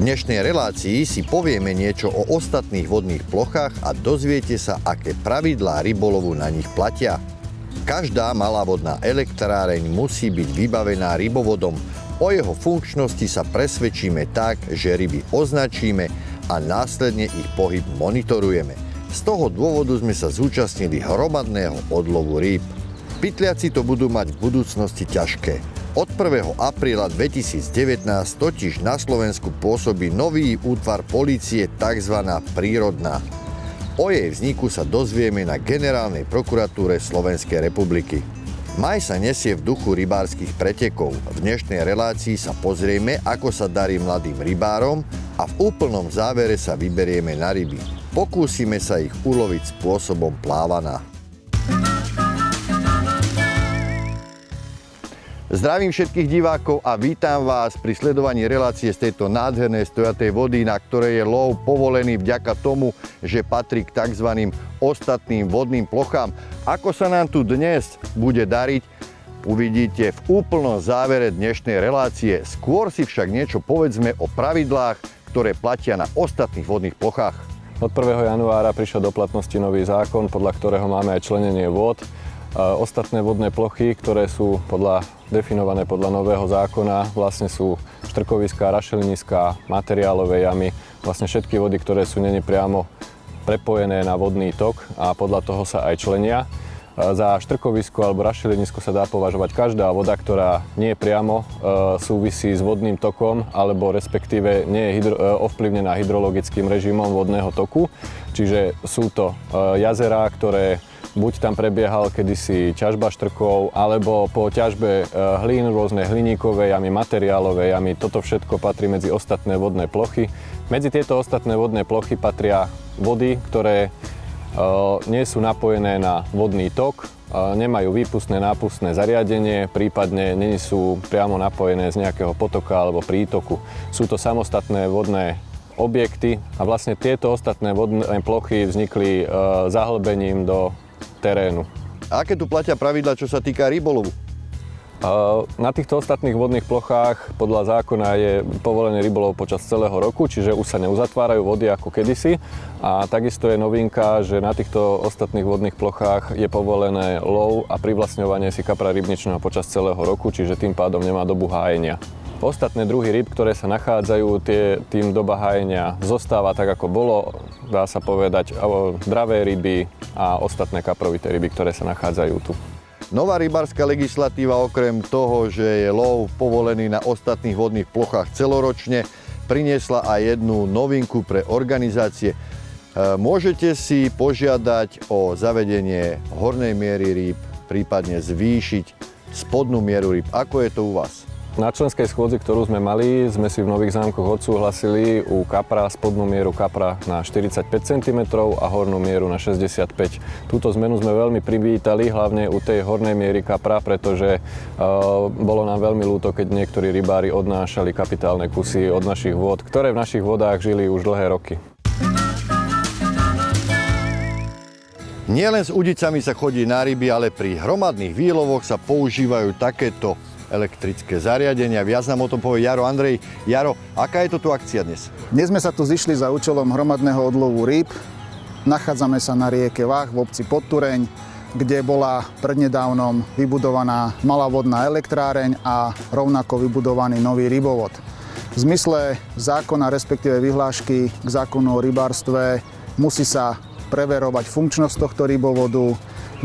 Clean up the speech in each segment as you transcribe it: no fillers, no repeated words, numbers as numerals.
dnešnej relácii si povieme niečo o ostatných vodných plochách a dozviete sa, aké pravidlá rybolovu na nich platia. Každá malá vodná elektráreň musí byť vybavená rybovodom. O jeho funkčnosti sa presvedčíme tak, že ryby označíme a následne ich pohyb monitorujeme. Z toho dôvodu sme sa zúčastnili hromadného odlovu rýb. Pytliaci to budú mať v budúcnosti ťažké. Od 1. apríla 2019 totiž na Slovensku pôsobí nový útvar polície tzv. Prírodná. O jej vzniku sa dozvieme na Generálnej prokuratúre Slovenskej republiky. Maj sa nesie v duchu rybárskych pretekov. V dnešnej relácii sa pozrieme, ako sa darí mladým rybárom a v úplnom závere sa vyberieme na ryby. Pokúsime sa ich uloviť spôsobom plávana. Zdravím všetkých divákov a vítam vás pri sledovaní relácie z tejto nádhernej stojatej vody, na ktorej je lov povolený vďaka tomu, že patrí k tzv. Ostatným vodným plochám. Ako sa nám tu dnes bude dariť, uvidíte v úplnom závere dnešnej relácie. Skôr si však niečo povedzme o pravidlách, ktoré platia na ostatných vodných plochách. Od 1. januára prišiel do platnosti nový zákon, podľa ktorého máme aj členenie vôd. Ostatné vodné plochy, ktoré sú definované podľa nového zákona, vlastne sú štrkoviská, rašeliniská, materiálové jamy, vlastne všetky vody, ktoré sú neni priamo prepojené na vodný tok a podľa toho sa aj členia. Za štrkovisko alebo rašelinisko sa dá považovať každá voda, ktorá nie priamo súvisí s vodným tokom alebo respektíve nie je ovplyvnená hydrologickým režimom vodného toku. Čiže sú to jazerá, ktoré buď tam prebiehal kedysi ťažba štrkov, alebo po ťažbe hlín, rôzne hliníkové jamy, materiálové jamy. Toto všetko patrí medzi ostatné vodné plochy. Medzi tieto ostatné vodné plochy patria vody, ktoré nie sú napojené na vodný tok, nemajú výpustné, nápustné zariadenie, prípadne nie sú priamo napojené z nejakého potoka alebo prítoku. Sú to samostatné vodné objekty a vlastne tieto ostatné vodné plochy vznikli zahlbením do terénu. A aké tu platia pravidlá, čo sa týka rybolovu? Na týchto ostatných vodných plochách podľa zákona je povolený rybolov počas celého roku, čiže už sa neuzatvárajú vody ako kedysi. A takisto je novinka, že na týchto ostatných vodných plochách je povolené lov a privlastňovanie si kapra rybničného počas celého roku, čiže tým pádom nemá dobu hájenia. Ostatné druhy ryb, ktoré sa nachádzajú, tým doba hájenia zostáva tak, ako bolo. Dá sa povedať dravé ryby a ostatné kaprovité ryby, ktoré sa nachádzajú tu. Nová rybárska legislatíva okrem toho, že je lov povolený na ostatných vodných plochách celoročne, priniesla aj jednu novinku pre organizácie. Môžete si požiadať o zavedenie hornej miery rýb, prípadne zvýšiť spodnú mieru rýb. Ako je to u vás? Na členskej schôdzi, ktorú sme mali, sme si v Nových Zámkoch odsúhlasili u kapra spodnú mieru kapra na 45 cm a hornú mieru na 65 cm. Túto zmenu sme veľmi privítali, hlavne u tej hornej miery kapra, pretože bolo nám veľmi ľúto, keď niektorí rybári odnášali kapitálne kusy od našich vôd, ktoré v našich vodách žili už dlhé roky. Nielen s udicami sa chodí na ryby, ale pri hromadných výlovoch sa používajú takéto elektrické zariadenia. Viac nám o tom povie Jaro Andrej. Jaro, aká je to tu akcia dnes? Dnes sme sa tu zišli za účelom hromadného odlovu rýb. Nachádzame sa na rieke Vach v obci Podtureň, kde bola prednedávnom vybudovaná malá vodná elektráreň a rovnako vybudovaný nový rybovod. V zmysle zákona, respektíve vyhlášky k zákonu o rybárstve musí sa preverovať funkčnosť tohto rybovodu.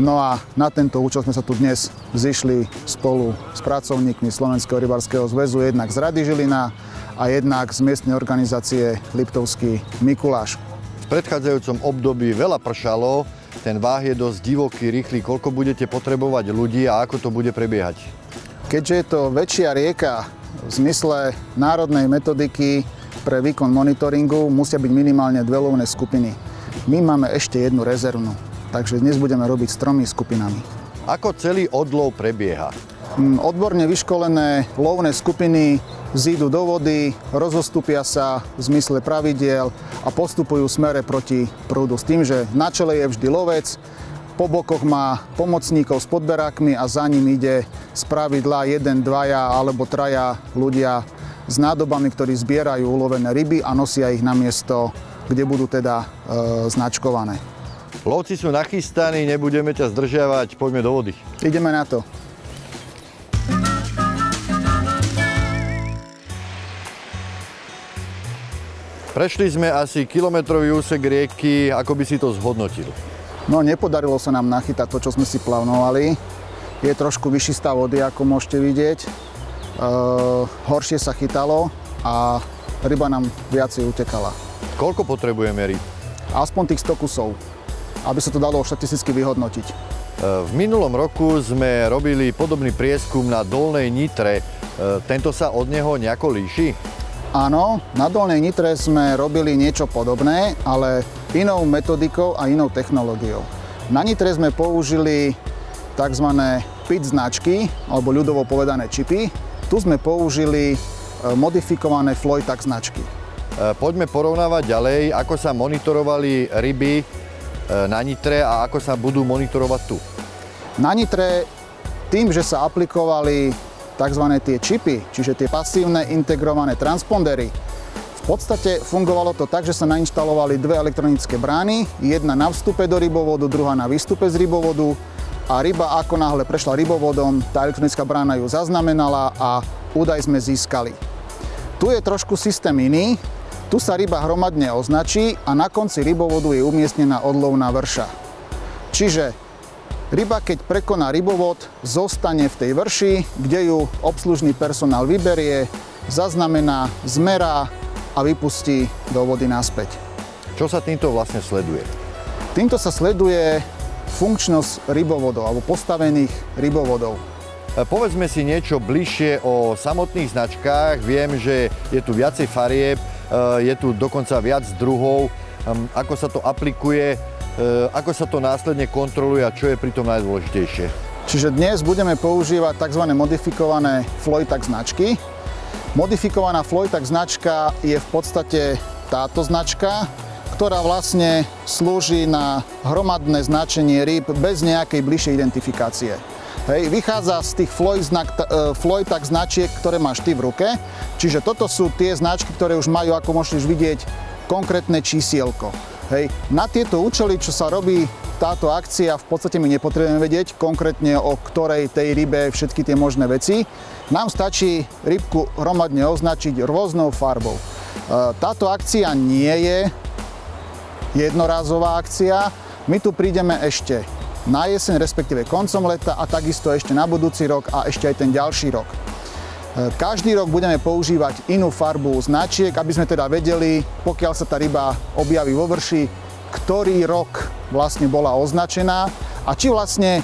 No a na tento účel sme sa tu dnes zišli spolu s pracovníkmi Slovenského rybárskeho zväzu, jednak z Rady Žilina a jednak z miestnej organizácie Liptovský Mikuláš. V predchádzajúcom období veľa pršalo, ten Váh je dosť divoký, rýchly. Koľko budete potrebovať ľudí a ako to bude prebiehať? Keďže je to väčšia rieka, v zmysle národnej metodiky pre výkon monitoringu musia byť minimálne 2 lovné skupiny. My máme ešte jednu rezervnú. Takže dnes budeme robiť s 3 skupinami. Ako celý odlov prebieha? Odborne vyškolené lovné skupiny zídu do vody, rozostúpia sa v zmysle pravidiel a postupujú v smere proti prúdu. S tým, že na čele je vždy lovec, po bokoch má pomocníkov s podberákmi a za ním ide z pravidla 1, 2 alebo 3 ľudia s nádobami, ktorí zbierajú ulovené ryby a nosia ich na miesto, kde budú teda značkované. Lovci sú nachystaní, nebudeme ťa zdržiavať, poďme do vody. Ideme na to. Prešli sme asi kilometrový úsek rieky, ako by si to zhodnotil? No, nepodarilo sa nám nachytať to, čo sme si plánovali. Je trošku vyšší stav vody, ako môžete vidieť. Horšie sa chytalo a ryba nám viacej utekala. Koľko potrebujeme ryb? Aspoň tých 100 kusov, aby sa to dalo štatisticky vyhodnotiť. V minulom roku sme robili podobný prieskum na Dolnej Nitre. Tento sa od neho nejako líši? Áno, na Dolnej Nitre sme robili niečo podobné, ale inou metodikou a inou technológiou. Na Nitre sme použili tzv. PIT značky, alebo ľudovo povedané čipy. Tu sme použili modifikované Floytag značky. Poďme porovnávať ďalej, ako sa monitorovali ryby na Nitre a ako sa budú monitorovať tu. Na Nitre tým, že sa aplikovali tzv. Tie čipy, čiže tie pasívne integrované transpondery, v podstate fungovalo to tak, že sa nainštalovali dve elektronické brány, jedna na vstupe do rybovodu, druhá na výstupe z rybovodu a ryba ako náhle prešla rybovodom, tá elektronická brána ju zaznamenala a údaj sme získali. Tu je trošku systém iný, tu sa ryba hromadne označí a na konci rybovodu je umiestnená odlovná vrša. Čiže ryba, keď prekoná rybovod, zostane v tej vrši, kde ju obslužný personál vyberie, zaznamená, zmerá a vypustí do vody naspäť. Čo sa týmto vlastne sleduje? Týmto sa sleduje funkčnosť rybovodov alebo postavených rybovodov. Povedzme si niečo bližšie o samotných značkách. Viem, že je tu viacej farieb, je tu dokonca viac druhov. Ako sa to aplikuje? Ako sa to následne kontroluje a čo je pritom najdôležitejšie? Čiže dnes budeme používať tzv. Modifikované Floytag značky. Modifikovaná Floytag značka je v podstate táto značka, ktorá vlastne slúži na hromadné značenie rýb bez nejakej bližšej identifikácie. Hej, vychádza z tých Floytag značiek, ktoré máš ty v ruke. Čiže toto sú tie značky, ktoré už majú, ako môžeš vidieť, konkrétne čísielko. Hej. Na tieto účely, čo sa robí táto akcia, v podstate my nepotrebujeme vedieť konkrétne o ktorej tej rybe všetky tie možné veci. Nám stačí rybku hromadne označiť rôznou farbou. Táto akcia nie je jednorázová akcia. My tu prídeme ešte na jeseň, respektíve koncom leta a takisto ešte na budúci rok a ešte aj ten ďalší rok. Každý rok budeme používať inú farbu značiek, aby sme teda vedeli, pokiaľ sa tá ryba objaví vo vrši, ktorý rok vlastne bola označená a či vlastne,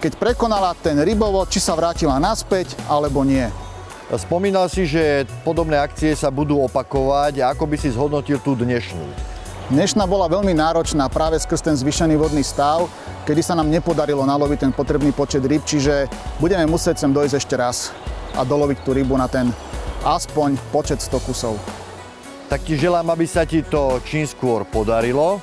keď prekonala ten rybovod, či sa vrátila naspäť, alebo nie. Spomínal si, že podobné akcie sa budú opakovať. A ako by si zhodnotil tú dnešnú? Dnešná bola veľmi náročná práve skrz ten zvýšený vodný stav, kedy sa nám nepodarilo naloviť ten potrebný počet ryb, čiže budeme musieť sem dojsť ešte raz a doloviť tú rybu na ten aspoň počet 100 kusov. Tak ti želám, aby sa ti to čím skôr podarilo.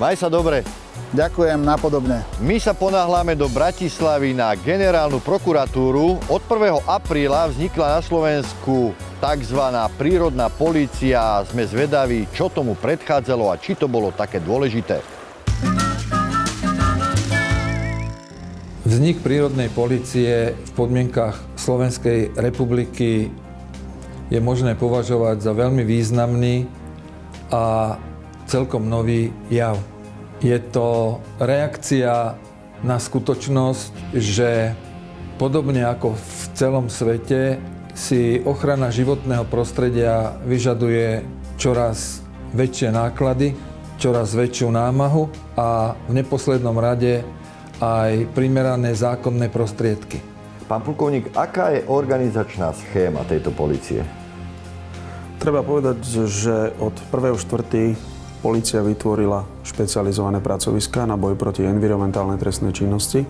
Maj sa dobre. Ďakujem, napodobne. My sa ponáhľame do Bratislavy na generálnu prokuratúru. Od 1. apríla vznikla na Slovensku tzv. Prírodná polícia. Sme zvedaví, čo tomu predchádzalo a či to bolo také dôležité. Vznik prírodnej polície v podmienkach Slovenskej republiky je možné považovať za veľmi významný a celkom nový jav. Je to reakcia na skutočnosť, že podobne ako v celom svete si ochrana životného prostredia vyžaduje čoraz väčšie náklady, čoraz väčšiu námahu a v neposlednom rade aj primerané zákonné prostriedky. Pán plukovník, aká je organizačná schéma tejto polície? Treba povedať, že od 1.4. polícia vytvorila špecializované pracoviská na boj proti environmentálnej trestnej činnosti.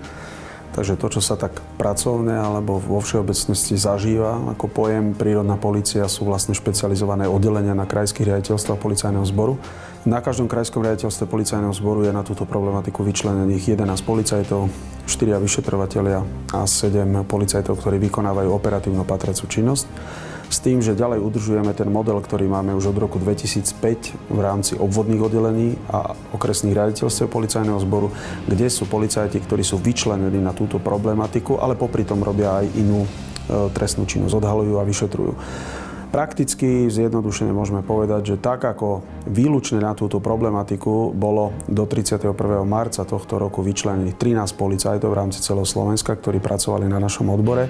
Takže to, čo sa tak pracovne alebo vo všeobecnosti zažíva ako pojem prírodná polícia, sú vlastne špecializované oddelenia na krajských riaditeľstvách policajného zboru. Na každom krajskom riaditeľstve policajného zboru je na túto problematiku vyčlenených 11 policajtov, 4 vyšetrovatelia a 7 policajtov, ktorí vykonávajú operatívnu patraciu činnosť. s tým, že ďalej udržujeme ten model, ktorý máme už od roku 2005 v rámci obvodných oddelení a okresných riaditeľstiev policajného zboru, kde sú policajti, ktorí sú vyčlenení na túto problematiku, ale popri tom robia aj inú trestnú činnosť, odhalujú a vyšetrujú. Prakticky zjednodušene môžeme povedať, že tak ako výlučne na túto problematiku bolo do 31. marca tohto roku vyčlenených 13 policajtov v rámci celého Slovenska, ktorí pracovali na našom odbore,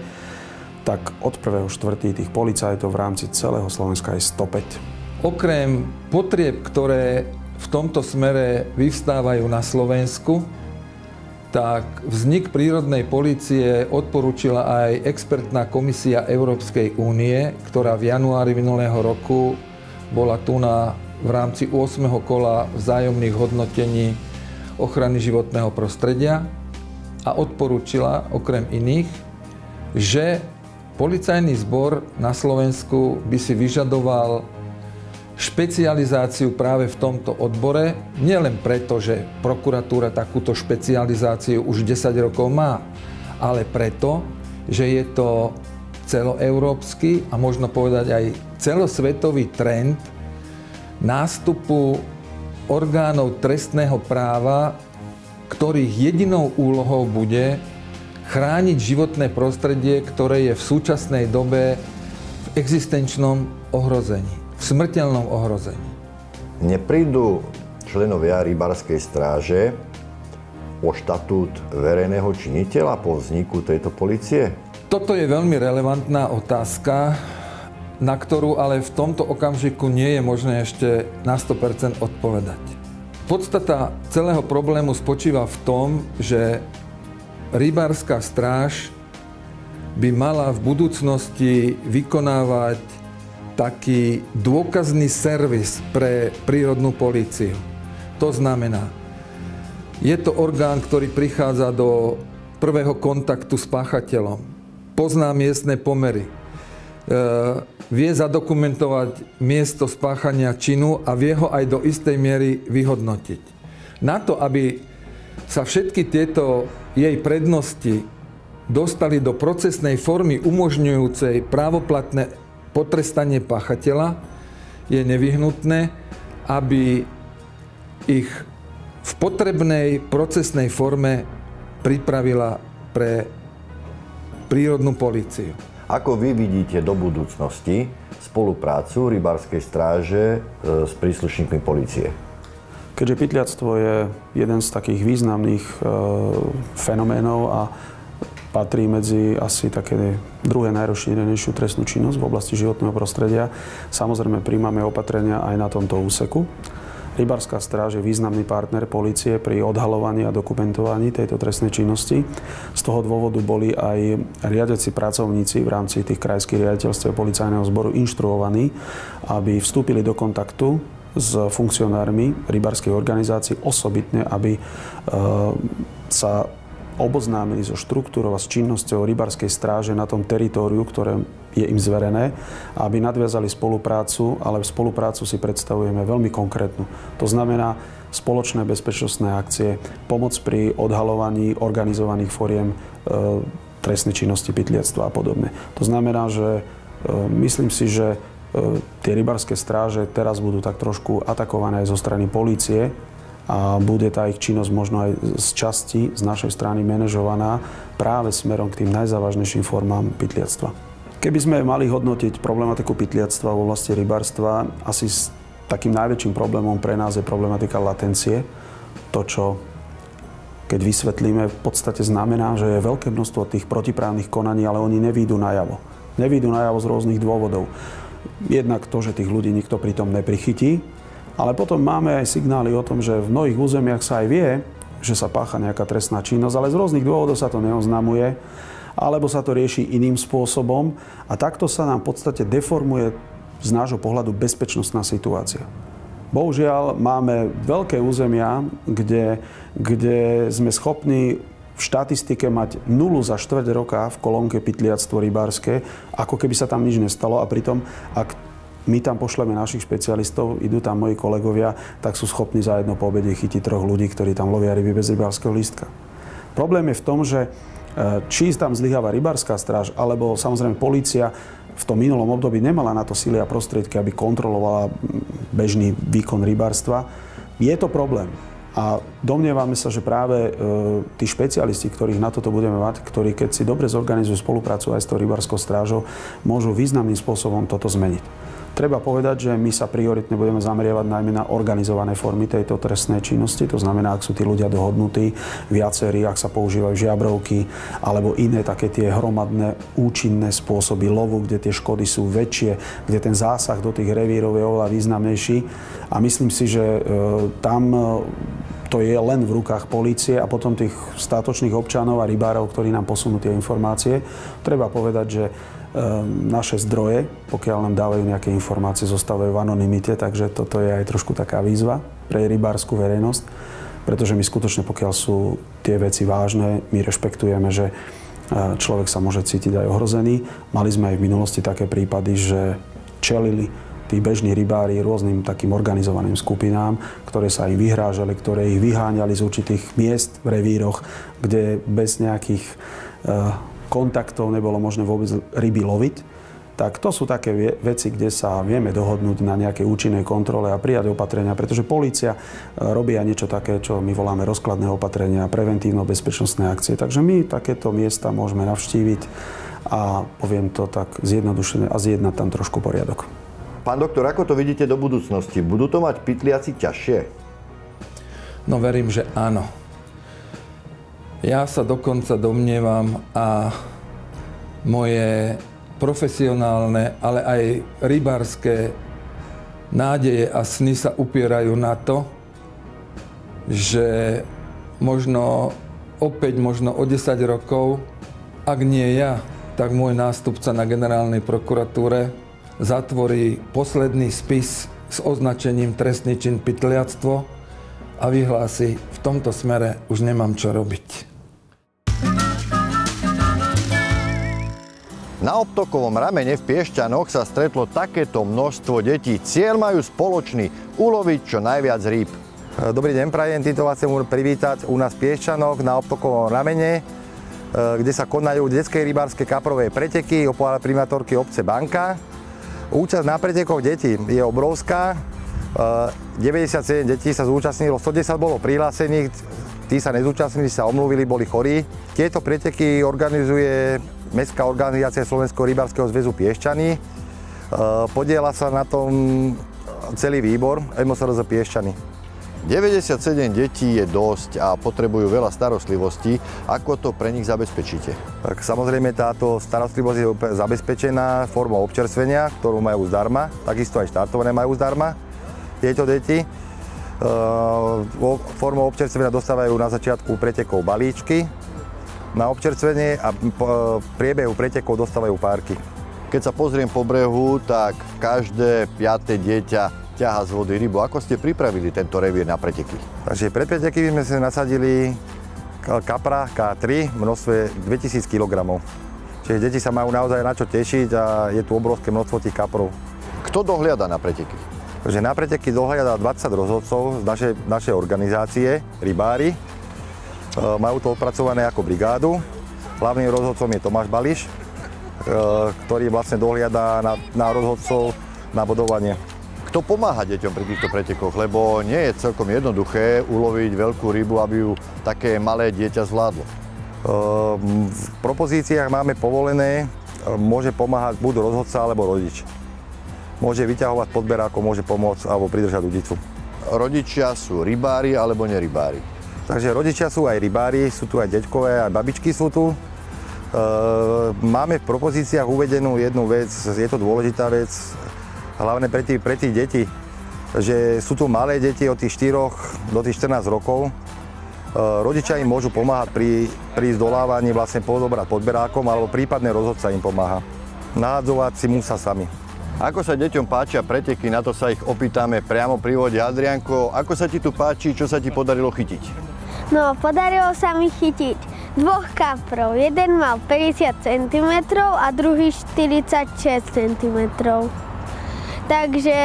tak od 1.4. tých policajtov v rámci celého Slovenska je 105. Okrem potrieb, ktoré v tomto smere vyvstávajú na Slovensku, tak vznik prírodnej polície odporúčila aj expertná komisia Európskej únie, ktorá v januári minulého roku bola tu v rámci 8. kola vzájomných hodnotení ochrany životného prostredia a odporúčila okrem iných, že policajný zbor na Slovensku by si vyžadoval špecializáciu práve v tomto odbore, nielen preto, že prokuratúra takúto špecializáciu už 10 rokov má, ale preto, že je to celoeurópsky a možno povedať aj celosvetový trend nástupu orgánov trestného práva, ktorých jedinou úlohou bude chrániť životné prostredie, ktoré je v súčasnej dobe v existenčnom ohrození. V smrteľnom ohrození. Neprídu členovia rybárskej stráže o štatút verejného činiteľa po vzniku tejto polície? Toto je veľmi relevantná otázka, na ktorú ale v tomto okamžiku nie je možné ešte na 100% odpovedať. Podstata celého problému spočíva v tom, že rybárska stráž by mala v budúcnosti vykonávať taký dôkazný servis pre prírodnú políciu. To znamená, je to orgán, ktorý prichádza do prvého kontaktu s páchateľom, pozná miestne pomery, vie zadokumentovať miesto spáchania činu a vie ho aj do istej miery vyhodnotiť. Na to, aby sa všetky tieto jej prednosti dostali do procesnej formy umožňujúcej právoplatné potrestanie páchateľa, je nevyhnutné, aby ich v potrebnej procesnej forme pripravila pre prírodnú políciu. Ako vy vidíte do budúcnosti spoluprácu rybárskej stráže s príslušníkmi polície? Keďže pytliactvo je jeden z takých významných fenoménov a patrí medzi asi také druhé najrozšírenejšiu trestnú činnosť v oblasti životného prostredia. Samozrejme, príjmame opatrenia aj na tomto úseku. Rybárska stráž je významný partner polície pri odhaľovaní a dokumentovaní tejto trestnej činnosti. Z toho dôvodu boli aj riadiaci pracovníci v rámci tých krajských riaditeľstiev policajného zboru inštruovaní, aby vstúpili do kontaktu s funkcionármi rybárskej organizácie osobitne, aby sa oboznámili so štruktúrou a s činnosťou rybárskej stráže na tom teritóriu, ktoré je im zverené, aby nadviazali spoluprácu, ale spoluprácu si predstavujeme veľmi konkrétnu. To znamená spoločné bezpečnostné akcie, pomoc pri odhaľovaní organizovaných foriem trestnej činnosti, pytliactva a podobne. To znamená, že myslím si, že tie rybárske stráže teraz budú tak trošku atakované aj zo strany polície, a bude tá ich činnosť možno aj z časti z našej strany manažovaná práve smerom k tým najzávažnejším formám pytliactva. Keby sme mali hodnotiť problematiku pytliactva v oblasti rybárstva, asi s takým najväčším problémom pre nás je problematika latencie. To, čo keď vysvetlíme, v podstate znamená, že je veľké množstvo tých protiprávnych konaní, ale oni nevídu najavo. Nevídu najavo z rôznych dôvodov. Jednak to, že tých ľudí nikto pritom neprichytí, ale potom máme aj signály o tom, že v mnohých územiach sa aj vie, že sa pácha nejaká trestná činnosť, ale z rôznych dôvodov sa to neoznamuje, alebo sa to rieši iným spôsobom a takto sa nám v podstate deformuje z nášho pohľadu bezpečnostná situácia. Bohužiaľ, máme veľké územia, kde sme schopní v štatistike mať 0 za štvrť roka v kolónke pytliactvo rybárske, ako keby sa tam nič nestalo a pritom, ak my tam pošleme našich špecialistov, idú tam moji kolegovia, tak sú schopní za jedno po obede chytiť 3 ľudí, ktorí tam lovia ryby bez rybárskeho lístka. Problém je v tom, že či tam zlyháva rybárska stráž, alebo samozrejme polícia, v tom minulom období nemala na to síly a prostriedky, aby kontrolovala bežný výkon rybárstva, je to problém. A domnievame sa, že práve tí špecialisti, ktorých na toto budeme mať, ktorí keď si dobre zorganizujú spoluprácu aj s tou rybárskou strážou, môžu významným spôsobom toto zmeniť. Treba povedať, že my sa prioritne budeme zameriavať najmä na organizované formy tejto trestnej činnosti. To znamená, ak sú tí ľudia dohodnutí, viacerí, ak sa používajú žiabrovky alebo iné také tie hromadné účinné spôsoby lovu, kde tie škody sú väčšie, kde ten zásah do tých revírov je oveľa významnejší. A myslím si, že tam to je len v rukách polície a potom tých státočných občanov a rybárov, ktorí nám posunú tie informácie. Treba povedať, že naše zdroje, pokiaľ nám dávajú nejaké informácie, zostávajú v anonymite, takže toto je aj trošku taká výzva pre rybárskú verejnosť, pretože my skutočne, pokiaľ sú tie veci vážne, my rešpektujeme, že človek sa môže cítiť aj ohrozený. Mali sme aj v minulosti také prípady, že čelili tí bežní rybári rôznym takým organizovaným skupinám, ktoré sa im vyhrážali, ktoré ich vyháňali z určitých miest v revíroch, kde bez nejakých kontaktov nebolo možné vôbec ryby loviť. Tak to sú také veci, kde sa vieme dohodnúť na nejakej účinnej kontrole a prijať opatrenia, pretože polícia robí aj niečo také, čo my voláme rozkladné opatrenia, preventívno-bezpečnostné akcie. Takže my takéto miesta môžeme navštíviť a poviem to tak zjednodušene a zjednať tam trošku poriadok. Pán doktor, ako to vidíte do budúcnosti? Budú to mať pytliaci ťažšie? No verím, že áno. Ja sa dokonca domnievam a moje profesionálne, ale aj rybárske nádeje a sny sa upierajú na to, že možno možno o 10 rokov, ak nie ja, tak môj nástupca na generálnej prokuratúre zatvorí posledný spis s označením trestný čin pytliactvo a vyhlási, v tomto smere už nemám čo robiť. Na Obtokovom ramene v Piešťanoch sa stretlo takéto množstvo detí. Cieľ majú spoločný – uloviť čo najviac rýb. Dobrý deň, prajem. Týmto vás chcem privítať u nás v Piešťanoch na Obtokovom ramene, kde sa konajú detské rybárske kaprové preteky opováľa primátorky obce Banka. Účasť na pretekoch detí je obrovská. 97 detí sa zúčastnilo, 110 bolo prihlásených, tí sa nezúčastnili, sa omluvili, boli chorí. Tieto preteky organizuje Mestská organizácia Slovenského rybárskeho zväzu Piešťany. Podieľa sa na tom celý výbor MSRZ Piešťany. 97 detí je dosť a potrebujú veľa starostlivosti. Ako to pre nich zabezpečíte? Tak samozrejme táto starostlivosť je zabezpečená formou občerstvenia, ktorú majú zdarma. Takisto aj štartované majú zdarma tieto deti. Formou občerstvenia dostávajú na začiatku pretekov balíčky na občerstvenie a v priebehu pretekov dostávajú párky. Keď sa pozriem po brehu, tak každé 5. dieťa ťaha z vody rybu. Ako ste pripravili tento revír na preteky? Takže pred preteky sme si nasadili kapra K3 v množstve 2000 kg. Čiže deti sa majú naozaj na čo tešiť a je tu obrovské množstvo tých kaprov. Kto dohliada na preteky? Takže na preteky dohliada 20 rozhodcov z našej organizácie, rybári. Majú to odpracované ako brigádu. Hlavným rozhodcom je Tomáš Bališ, ktorý vlastne dohliada na rozhodcov na bodovanie. Kto pomáha deťom pri týchto pretekoch? Lebo nie je celkom jednoduché uloviť veľkú rybu, aby ju také malé dieťa zvládlo. V propozíciách máme povolené, môže pomáhať buď rozhodca alebo rodič. Môže vyťahovať podberáko, môže pomôcť alebo pridržať udicu. Rodičia sú rybári alebo nerybári? Takže rodičia sú aj rybári, sú tu aj deďkové, aj babičky sú tu. Máme v propozíciách uvedenú jednu vec, je to dôležitá vec, hlavne pre tých detí, že sú tu malé deti od tých 4 do tých 14 rokov. Rodičia im môžu pomáhať pri zdolávaní, vlastne podobrať podberákom, alebo prípadne rozhodca im pomáha. Nahádzovať si musia sami. Ako sa deťom páčia preteky, na to sa ich opýtame priamo pri vode. Adriánko, ako sa ti tu páči, čo sa ti podarilo chytiť? No, podarilo sa mi chytiť 2 kaprov. Jeden mal 50 cm a druhý 46 cm. Takže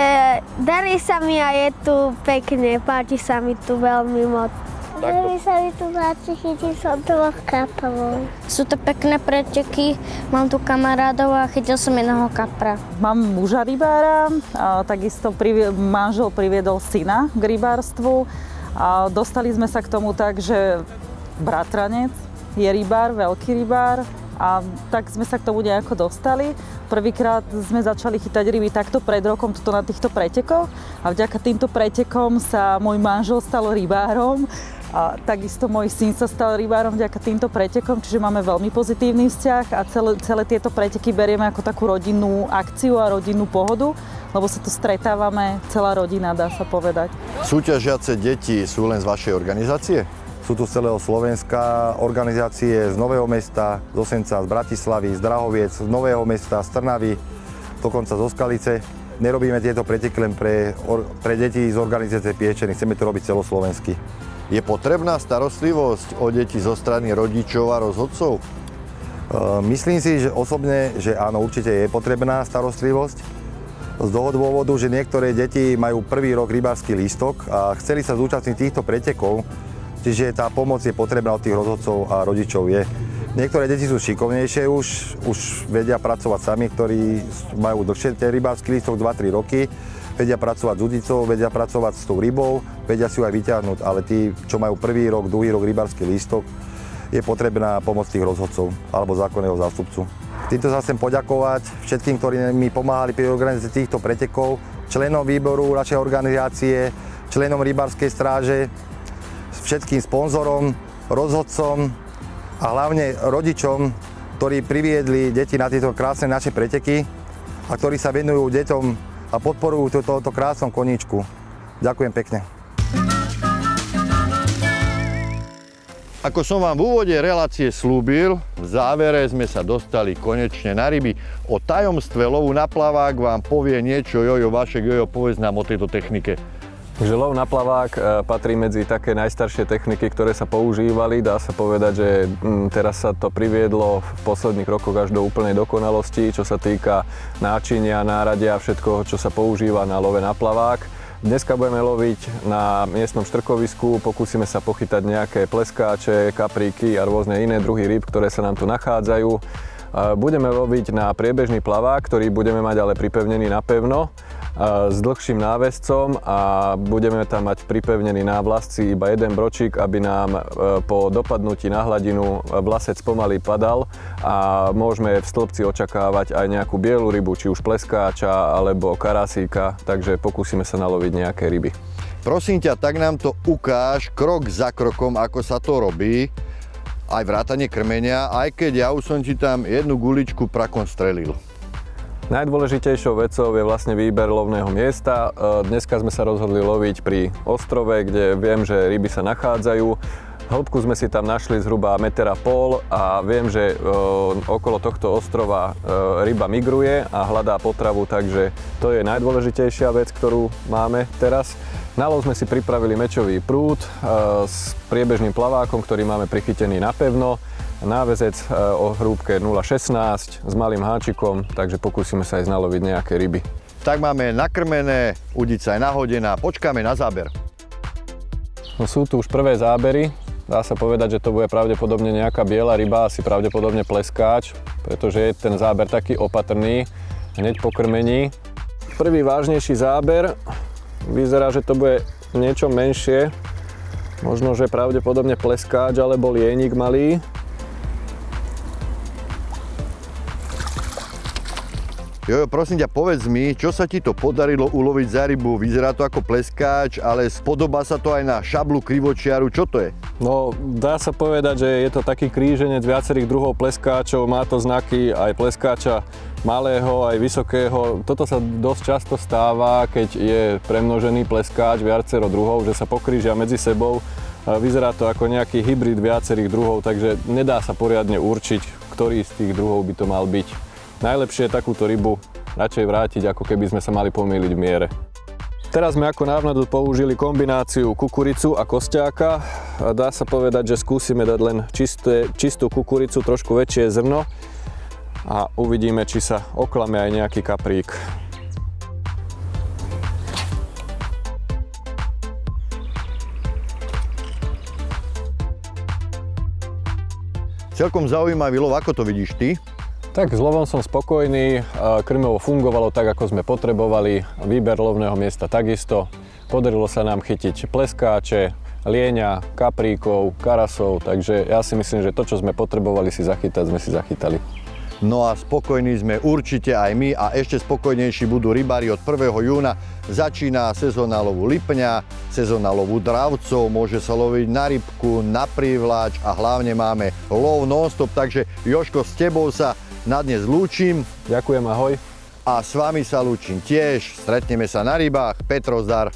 darí sa mi a je tu pekne, páči sa mi tu veľmi moc. Veľmi sa mi tu páči chytiť som 2 kaprov. Sú to pekné preteky, mám tu kamarádov a chytil som jedného kapra. Mám muža rybára, takisto manžel priviedol syna k rybárstvu. A dostali sme sa k tomu tak, že bratranec je rybár, veľký rybár a tak sme sa k tomu nejako dostali. Prvýkrát sme začali chytať ryby takto pred rokom tuto na týchto pretekoch a vďaka týmto pretekom sa môj manžel stal rybárom a takisto môj syn sa stal rybárom vďaka týmto pretekom, čiže máme veľmi pozitívny vzťah a celé tieto preteky berieme ako takú rodinnú akciu a rodinnú pohodu, lebo sa tu stretávame, celá rodina, dá sa povedať. Súťažiace deti sú len z vašej organizácie? Sú tu z celého Slovenska organizácie z Nového Mesta, z Osenca, z Bratislavy, z Drahoviec, z Nového Mesta, z Trnavy, dokonca zo Skalice. Nerobíme tieto preteky len pre deti z organizácie Piečeny, chceme to robiť celoslovensky. Je potrebná starostlivosť o deti zo strany rodičov a rozhodcov? Myslím si, že osobne, že áno, určite je potrebná starostlivosť. Z toho dôvodu, že niektoré deti majú prvý rok rybársky lístok a chceli sa zúčastniť týchto pretekov, čiže tá pomoc je potrebná od tých rozhodcov a rodičov je. Niektoré deti sú šikovnejšie, už vedia pracovať sami, ktorí majú dlhšie ten rybársky lístok 2-3 roky, vedia pracovať s udicou, vedia pracovať s tou rybou, vedia si ju aj vyťahnuť, ale tí, čo majú prvý rok, druhý rok rybársky lístok, je potrebná pomoc tých rozhodcov alebo zákonného zástupcu. Týmto sa chcem poďakovať všetkým, ktorí mi pomáhali pri organizácii týchto pretekov, členom výboru našej organizácie, členom rybárskej stráže, všetkým sponzorom, rozhodcom a hlavne rodičom, ktorí priviedli deti na tieto krásne naše preteky a ktorí sa venujú deťom a podporujú túto krásnu koníčku. Ďakujem pekne. Ako som vám v úvode relácie slúbil, v závere sme sa dostali konečne na ryby. O tajomstve lovu na plavák vám povie niečo Jojo Vašek. Jojo, povedz nám o tejto technike. Takže lov na plavák patrí medzi také najstaršie techniky, ktoré sa používali. Dá sa povedať, že teraz sa to priviedlo v posledných rokoch až do úplnej dokonalosti, čo sa týka náčinia, náradia, všetko, čo sa používa na love na plavák. Dneska budeme loviť na miestnom štrkovisku, pokúsime sa pochytať nejaké pleskáče, kapríky a rôzne iné druhy rýb, ktoré sa nám tu nachádzajú. Budeme loviť na priebežný plavák, ktorý budeme mať ale pripevnený napevno s dlhším náväzcom a budeme tam mať pripevnený na vlasci iba jeden bročík, aby nám po dopadnutí na hladinu vlasec pomaly padal a môžeme v stĺpci očakávať aj nejakú bielu rybu, či už pleskáča alebo karasíka, takže pokúsime sa naloviť nejaké ryby. Prosím ťa, tak nám to ukáž krok za krokom, ako sa to robí, aj vrátanie krmenia, aj keď ja už som ti tam jednu guličku prakom strelil. Najdôležitejšou vecou je vlastne výber lovného miesta. Dneska sme sa rozhodli loviť pri ostrove, kde viem, že ryby sa nachádzajú. Hĺbku sme si tam našli zhruba 1,5 m a viem, že okolo tohto ostrova ryba migruje a hľadá potravu, takže to je najdôležitejšia vec, ktorú máme teraz. Na lov sme si pripravili mečový prúd s priebežným plavákom, ktorý máme prichytený napevno. Náväzec o hrúbke 0,16 s malým háčikom, takže pokúsime sa aj naloviť nejaké ryby. Tak máme nakrmené, udica je nahodená, počkáme na záber. No, sú tu už prvé zábery, dá sa povedať, že to bude pravdepodobne nejaká biela ryba, asi pravdepodobne pleskáč, pretože je ten záber taký opatrný, hneď po krmení. Prvý vážnejší záber, vyzerá, že to bude niečo menšie, možno, že pravdepodobne pleskáč alebo lienik malý. Jojo, prosím ťa, povedz mi, čo sa ti to podarilo uloviť za rybu? Vyzerá to ako pleskáč, ale spodobá sa to aj na šablu krivočiaru. Čo to je? No, dá sa povedať, že je to taký kríženec viacerých druhov pleskáčov. Má to znaky aj pleskáča malého, aj vysokého. Toto sa dosť často stáva, keď je premnožený pleskáč viacero druhov, že sa pokrížia medzi sebou. Vyzerá to ako nejaký hybrid viacerých druhov, takže nedá sa poriadne určiť, ktorý z tých druhov by to mal byť. Najlepšie je takúto rybu radšej vrátiť, ako keby sme sa mali pomýliť v miere. Teraz sme ako návnadu použili kombináciu kukuricu a kostiáka. Dá sa povedať, že skúsime dať len čistú kukuricu, trošku väčšie zrno a uvidíme, či sa oklame aj nejaký kaprík. Celkom zaujímavý lov, ako to vidíš ty? Tak s lovom som spokojný, krmovo fungovalo tak, ako sme potrebovali, výber lovného miesta takisto. Podarilo sa nám chytiť pleskáče, lieňa, kapríkov, karasov, takže ja si myslím, že to, čo sme potrebovali si zachytať, sme si zachytali. No a spokojní sme určite aj my a ešte spokojnejší budú rybári. Od 1. júna začína sezóna lovu lipňa, sezóna lovu dravcov, môže sa loviť na rybku, na prívlač a hlavne máme lov non-stop, takže Jožko, s tebou sa na dnes lúčim. Ďakujem, ahoj. A s vami sa lúčim tiež, stretneme sa na rybách, Petro zdar.